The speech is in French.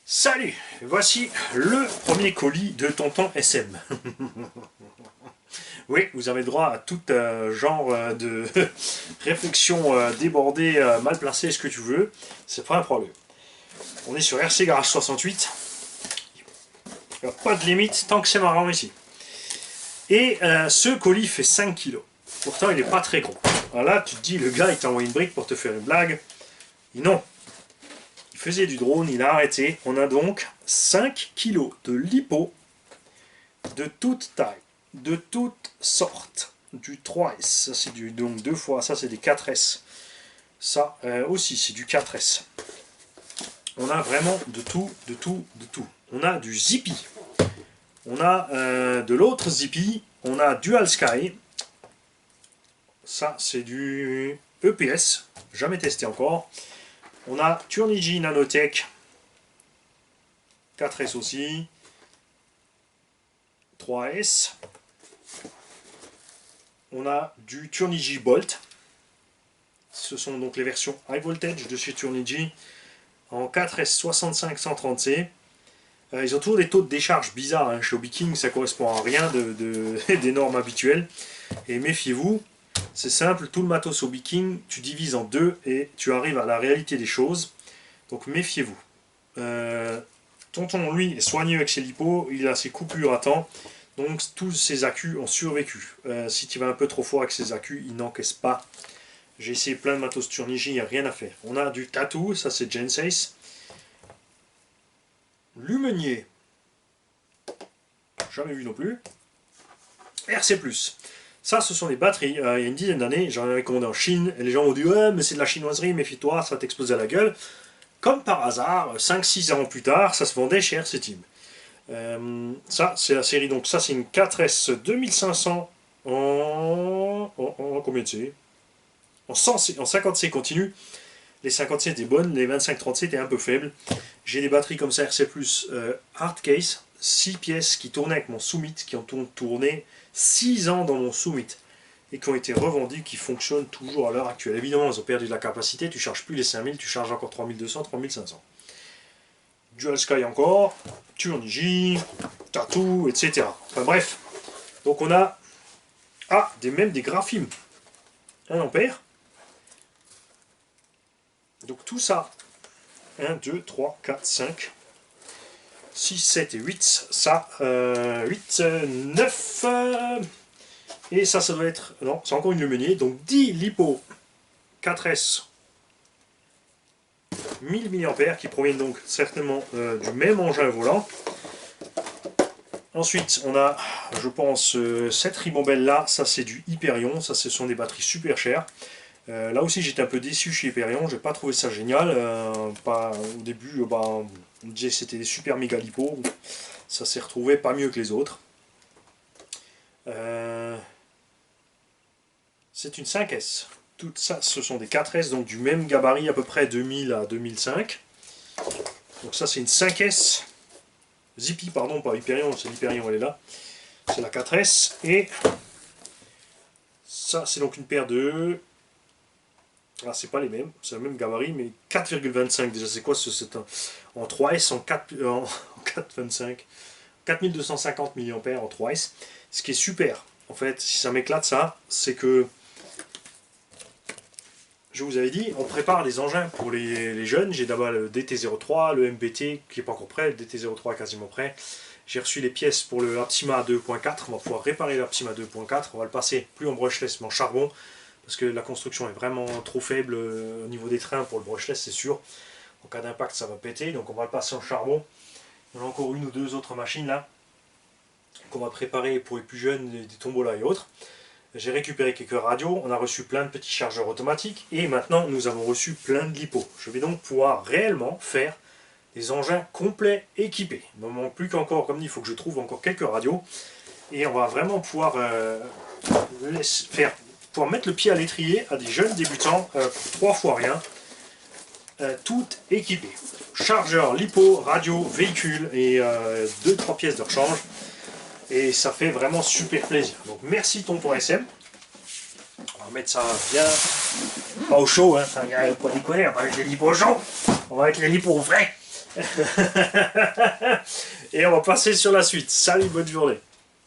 Salut, voici le premier colis de Tonton SM. Oui, vous avez le droit à tout genre de réflexion débordée, mal placée, ce que tu veux. C'est pas un problème. On est sur RC Garage 68. Il n'y a pas de limite tant que c'est marrant ici. Et ce colis fait 5 kilos. Pourtant, il n'est pas très gros. Alors là, tu te dis, le gars, il t'a envoyé une brique pour te faire une blague. Et non. Il faisait du drone, il a arrêté. On a donc 5 kilos de lipo de toute taille, de toutes sortes. Du 3S, ça c'est du donc 2 fois, ça c'est des 4S. Ça aussi c'est du 4S. On a vraiment de tout, de tout, de tout. On a du Zippy. On a de l'autre Zippy. On a Dual Sky. Ça c'est du EPS. Jamais testé encore. On a Turnigy Nanotech. 4S aussi. 3S. On a du Turnigy Bolt. Ce sont donc les versions High Voltage de chez Turnigy en 4S 65-130C. Ils ont toujours des taux de décharge bizarres. Hein. Chez Hobby King, ça correspond à rien des normes habituelles. Et méfiez-vous, c'est simple, tout le matos Hobby King, tu divises en deux et tu arrives à la réalité des choses. Donc méfiez-vous. Tonton, lui, est soigneux avec ses lipos, il a ses coupures à temps. Donc tous ses accus ont survécu. Si tu vas un peu trop fort avec ses accus, il n'encaisse pas. J'ai essayé plein de matos Turnigy, il n'y a rien à faire. On a du Tattoo, ça c'est Gensace. Lumenier, jamais vu non plus. RC+. Ça, ce sont des batteries. Il y a une dizaine d'années, j'en avais commandé en Chine. Et les gens ont dit, ouais, mais c'est de la chinoiserie, méfie-toi, ça va t'exploser à la gueule. Comme par hasard, 5-6 ans plus tard, ça se vendait chez RC Team. Ça, c'est la série. Donc, ça, c'est une 4S 2500 en combien de C? En 50C continu. Les 50C étaient bonnes, les 25-30C étaient un peu faibles. J'ai des batteries comme ça, RC+, hard case, 6 pièces qui tournaient avec mon Summit, qui ont tourné 6 ans dans mon Summit et qui ont été revendues, qui fonctionnent toujours à l'heure actuelle. Évidemment, ils ont perdu de la capacité, tu ne charges plus les 5000, tu charges encore 3200, 3500. Dual Sky encore, Turnigy, Tattoo, etc. Enfin bref, donc on a même des graphimes 1 ampère. Donc tout ça, 1, 2, 3, 4, 5, 6, 7 et 8, ça, 8, 9, et ça doit être, non, c'est encore une Lumenier, donc 10 lipo 4S 1000 mAh qui proviennent donc certainement du même engin volant. Ensuite, on a, je pense, cette ribambelle là, ça c'est du Hyperion, ça ce sont des batteries super chères. Là aussi j'étais un peu déçu chez Hyperion, j'ai pas trouvé ça génial. Au début, on me disait que c'était des super méga lipo, ça s'est retrouvé pas mieux que les autres. C'est une 5S. Tout ça, ce sont des 4S, donc du même gabarit, à peu près 2000 à 2005. Donc ça c'est une 5S. Zippy, pardon, pas Hyperion, c'est l'Hyperion, elle est là. C'est la 4S. Et ça c'est donc une paire de... Ah, c'est pas les mêmes, c'est le même gabarit, mais 4,25 déjà, c'est quoi c'est en 3S, en 4,25, 4250 mAh en 3S. Ce qui est super, en fait, si ça m'éclate ça, c'est que, je vous avais dit, on prépare des engins pour les jeunes. J'ai d'abord le DT03, le MBT qui n'est pas encore prêt, le DT03 est quasiment prêt. J'ai reçu les pièces pour le Aptima 2.4, on va pouvoir réparer l'Aptima 2.4, on va le passer plus en brushless mais en charbon. Parce que la construction est vraiment trop faible au niveau des trains pour le brushless, c'est sûr. En cas d'impact, ça va péter, donc on va le passer en charbon. On a encore une ou deux autres machines là, qu'on va préparer pour les plus jeunes, des tombolas et autres. J'ai récupéré quelques radios, on a reçu plein de petits chargeurs automatiques, et maintenant nous avons reçu plein de lipos. Je vais donc pouvoir réellement faire des engins complets équipés. Il ne me manque plus qu'encore, comme dit, il faut que je trouve encore quelques radios, et on va vraiment pouvoir mettre le pied à l'étrier à des jeunes débutants pour 3 fois rien, tout équipé. Chargeur, lipo, radio, véhicule et 2-3 pièces de rechange. Et ça fait vraiment super plaisir. Donc merci Tonton SM. On va mettre ça bien, pas au chaud, hein, pas déconner, on va mettre les lipos au chaud. On va mettre les lipos au frais. Et on va passer sur la suite. Salut, bonne journée.